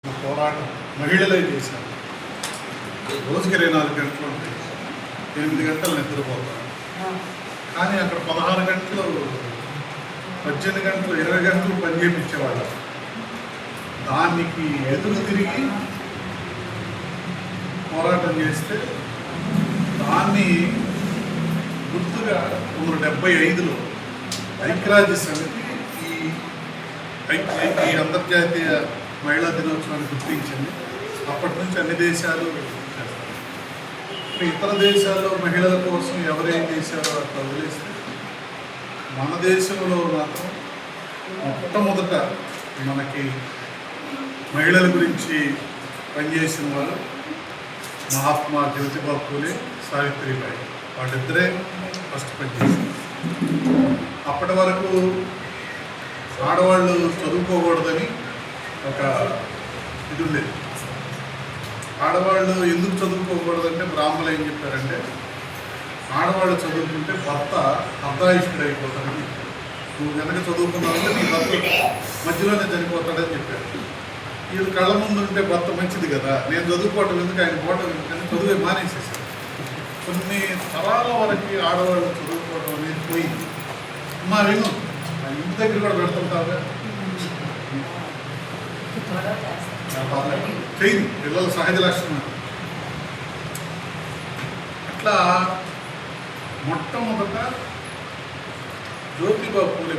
పోరాటం మహిళలే చేశారు. రోజుకి 24 గంటలు ఉంటాయి, 8 గంటలు నిద్రపోతారు. కానీ అక్కడ 16 గంటలు 18 గంటలు 20 గంటలు పని చేయించేవాళ్ళు. దానికి ఎదురు తిరిగి పోరాటం చేస్తే దాన్ని గుర్తుగా 1975లో ఐక్యరాజ్య సమితి ఈ అంతర్జాతీయ మహిళా దినోత్సవాన్ని గుర్తించింది. అప్పటి నుంచి అన్ని దేశాలు చేస్తారు. ఇతర దేశాల్లో మహిళల కోసం ఎవరేం చేశారో అట్లా వదిలేస్తే మన దేశంలో మాత్రం మొట్టమొదట మనకి మహిళల గురించి పనిచేసిన వారు మహాత్మా జ్యోతిబా పూలే, సావిత్రిబాయి. వాళ్ళిద్దరే ఫస్ట్ పనిచేశారు. అప్పటి వరకు ఆడవాళ్ళు చదువుకోకూడదని ఒక ఇది ఉండేది. ఆడవాళ్ళు ఎందుకు చదువుకోకూడదంటే బ్రాహ్మణులు ఏం చెప్పారంటే, ఆడవాళ్ళు చదువుకుంటే భర్త అర్ధాయుష్కుడు అయిపోతాడని, నువ్వు కనుక చదువుకున్నావంటే నీ భర్త మధ్యలోనే చనిపోతాడని చెప్పారు. వీళ్ళు కళ్ళ ముందు ఉంటే భర్త మంచిది కదా, నేను చదువుకోవటం ఎందుకు, ఆయన పోవటం ఎందుకని చదువే మానేసేసారు. కొన్ని తరాల వరకు ఆడవాళ్ళు చదువుకోవడం అనేది పోయింది. మా విను ఇంటి దగ్గర కూడా పెడుతుంటారు చేయింది, పిల్లల సహజ లక్షణం. అట్లా మొట్టమొదట జ్యోతిబా పూలే